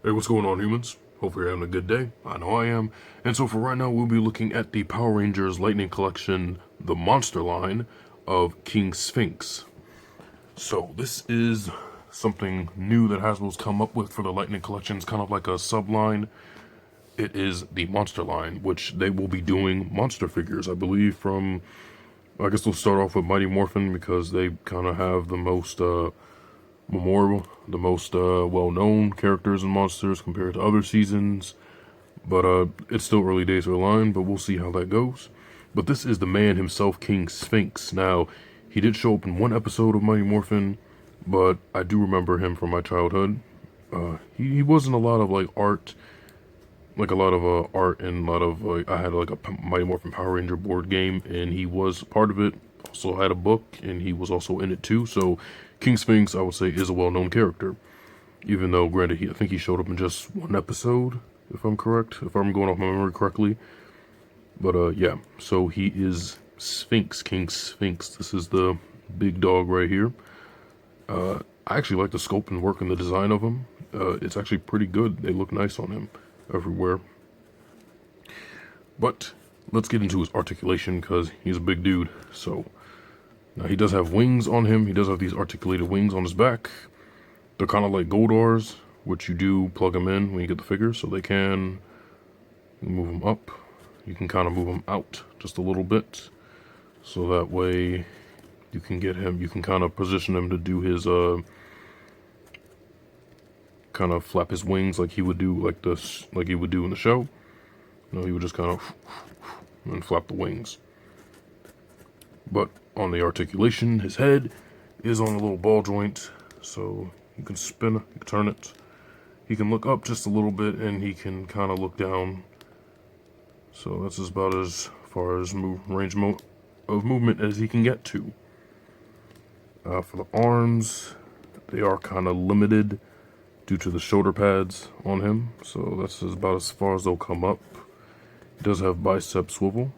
Hey, what's going on, humans? Hopefully you're having a good day. I know I am. And so for right now, we'll be looking at the Power Rangers Lightning Collection, the Monster line of King Sphinx. So this is something new that Hasbro's come up with for the Lightning Collection. It's kind of like a subline. It is the Monster line, which they will be doing monster figures, I believe, from... I guess they'll start off with Mighty Morphin because they kind of have the most... memorable, the most well-known characters and monsters compared to other seasons. But it's still early days for the line, but we'll see how that goes. But this is the man himself, King Sphinx. Now, he did show up in one episode of Mighty Morphin, but I do remember him from my childhood. He was in a lot of like art, like a lot of art and a lot of like I had like a Mighty Morphin Power Ranger board game, and he was part of it. Also had a book, and he was also in it too. So King Sphinx, I would say, is a well-known character. Even though, granted, I think he showed up in just one episode, if I'm correct, if I'm going off my memory correctly. But yeah, so he is Sphinx, King Sphinx. This is the big dog right here. I actually like the sculpt and work and the design of him. It's actually pretty good. They look nice on him everywhere. But let's get into his articulation because he's a big dude. So now he does have wings on him. He does have these articulated wings on his back. They're kind of like Goldars, which you do plug them in when you get the figure, so they can move them up. You can kind of move them out just a little bit, so that way you can get him. You can kind of position him to do his kind of flap his wings like he would do, like this, like he would do in the show. No, he would just kind of and flap the wings. But on the articulation, his head is on a little ball joint, so you can spin, you can turn it. He can look up just a little bit, and he can kind of look down. So that's about as far as range of movement as he can get to. For the arms, they are kind of limited due to the shoulder pads on him. So that's about as far as they'll come up. He does have bicep swivel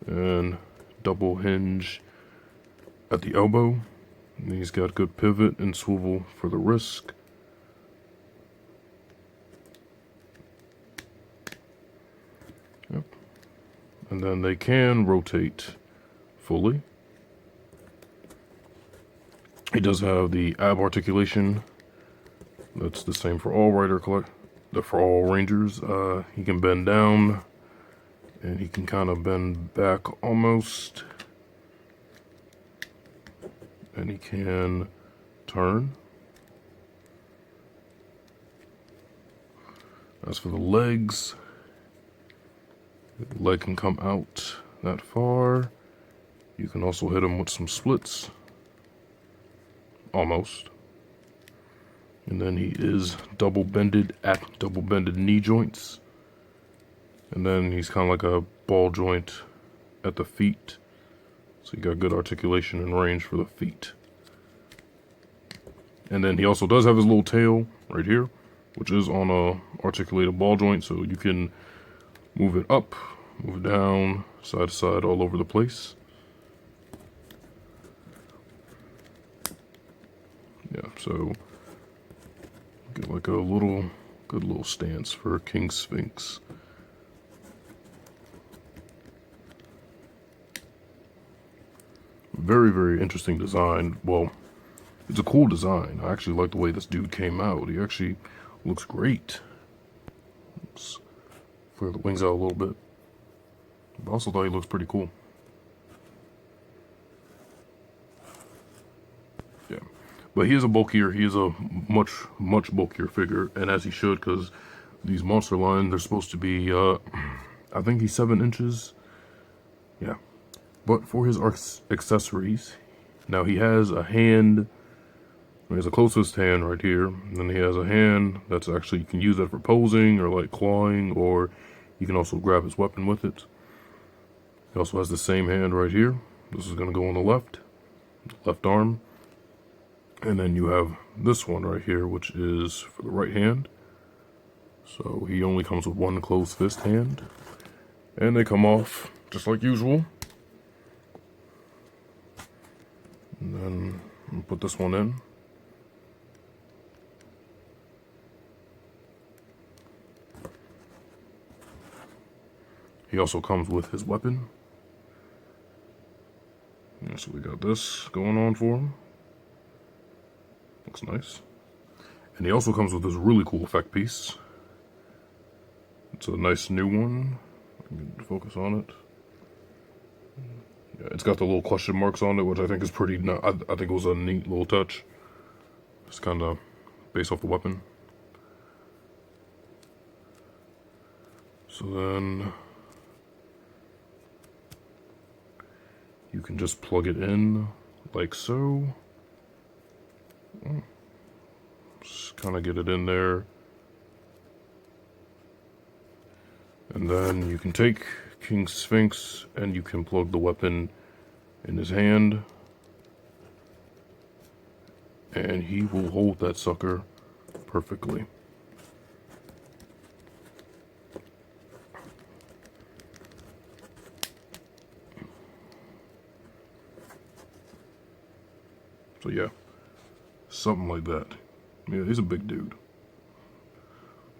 and double hinge at the elbow. And he's got good pivot and swivel for the wrist. Yep. And then they can rotate fully. He does have the ab articulation. That's the same for all for all Rangers. He can bend down, and he can kind of bend back almost. And he can turn. As for the legs, the leg can come out that far. You can also hit him with some splits. Almost. And then he is double bended at double bended knee joints. And then he's kind of like a ball joint at the feet. So you got good articulation and range for the feet. And then he also does have his little tail right here, which is on a articulated ball joint, so you can move it up, move it down, side to side, all over the place. Yeah, so get like a good little stance for King Sphinx. Very, very interesting design. Well, it's a cool design. I actually like the way this dude came out. He actually looks great. Let's flare the wings out a little bit. I also thought he looks pretty cool. Yeah. But he is a much bulkier figure, and as he should, because these monster lines, they're supposed to be, I think he's 7 inches. Yeah. But for his accessories, now he has a hand. He has a closest hand right here, and then he has a hand that's actually, you can use that for posing or like clawing, or you can also grab his weapon with it. He also has the same hand right here. This is going to go on the left arm. And then you have this one right here, which is for the right hand. So he only comes with one closed fist hand. And they come off just like usual. And then I'll put this one in. He also comes with his weapon. Yeah, so we got this going on for him. Looks nice. And he also comes with this really cool effect piece. It's a nice new one. I can focus on it. Yeah, it's got the little question marks on it, which I think is pretty. I think it was a neat little touch. Just kind of based off the weapon. So then you can just plug it in like so. Just kind of get it in there. And then you can take King Sphinx and you can plug the weapon in his hand. And he will hold that sucker perfectly. So yeah, something like that. Yeah, he's a big dude.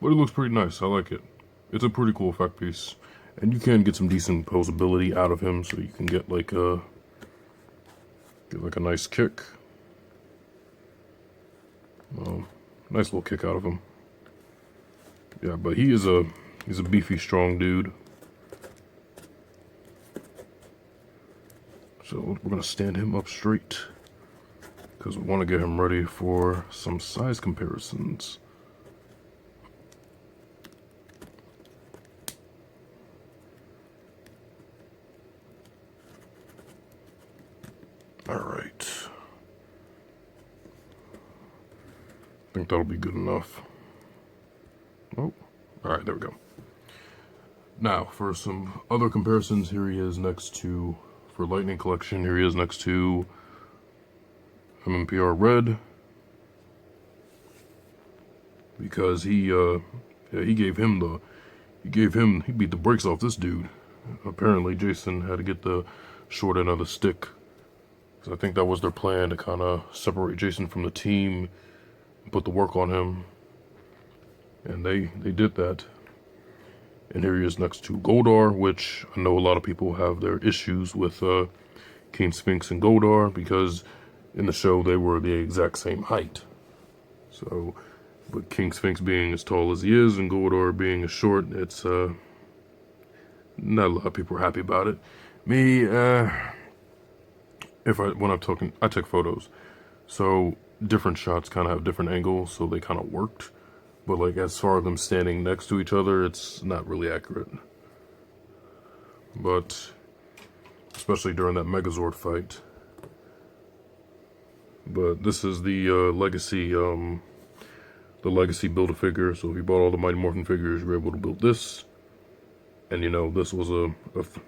But it looks pretty nice, I like it. It's a pretty cool effect piece. And you can get some decent poseability out of him, so you can get like a nice kick. Nice little kick out of him. Yeah, but he's a beefy, strong dude. So we're gonna stand him up straight because we want to get him ready for some size comparisons. All right. I think that'll be good enough. Oh, all right, there we go. Now, for some other comparisons, here he is next to, for Lightning Collection, here he is next to MMPR Red. Because he beat the brakes off this dude. Apparently, Jason had to get the short end of the stick. Because I think that was their plan, to kind of separate Jason from the team and put the work on him. And they did that. And here he is next to Goldar, which I know a lot of people have their issues with King Sphinx and Goldar, because in the show they were the exact same height. So, but King Sphinx being as tall as he is and Goldar being as short, it's not a lot of people are happy about it. Me, when I'm talking, I took photos, so different shots kind of have different angles, so they kind of worked. But like as far as them standing next to each other, it's not really accurate. But especially during that Megazord fight. But this is the legacy Build-A-Figure. So if you bought all the Mighty Morphin figures, you're able to build this. And you know, this was a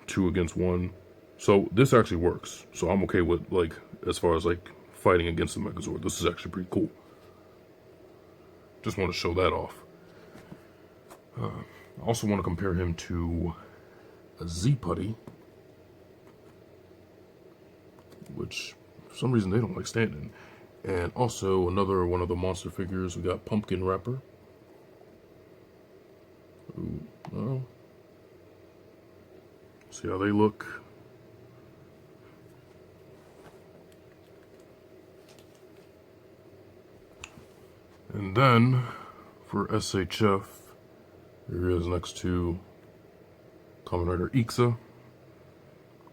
2 against 1. So this actually works. So I'm okay with, like, as far as like fighting against the Megazord. This is actually pretty cool. Just want to show that off. I also want to compare him to a Z-Putty, which for some reason they don't like standing. And also another one of the monster figures, we got Pumpkin Wrapper. Ooh, oh. See how they look. And then, for SHF, here he is next to Kamen Rider Ixa.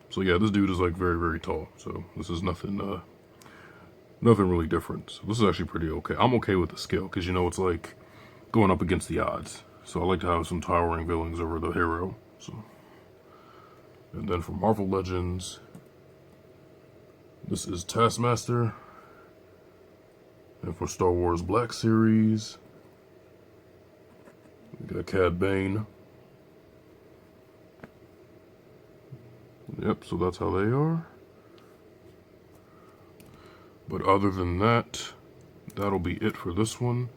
So yeah, this dude is like very, very tall. So this is nothing really different. So this is actually pretty okay. I'm okay with the scale, because you know, it's like going up against the odds. So I like to have some towering villains over the hero. So, and then for Marvel Legends, this is Taskmaster. And for Star Wars Black Series, we got Cad Bane. Yep, so that's how they are. But other than that, that'll be it for this one.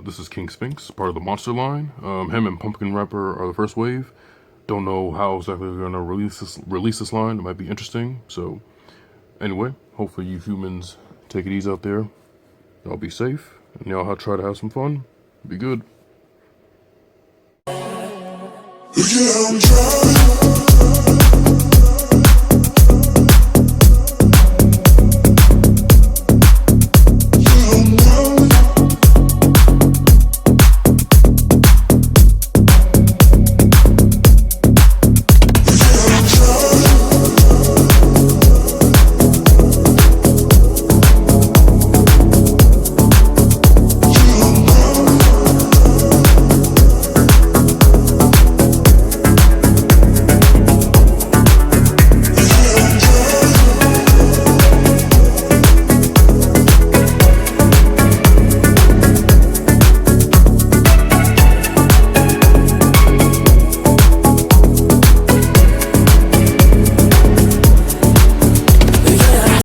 This is King Sphinx, part of the monster line. Him and Pumpkin Wrapper are the first wave. Don't know how exactly they're going to release this line. It might be interesting. So, anyway, hopefully you humans take it easy out there. Y'all be safe, and y'all try to have some fun. Be good.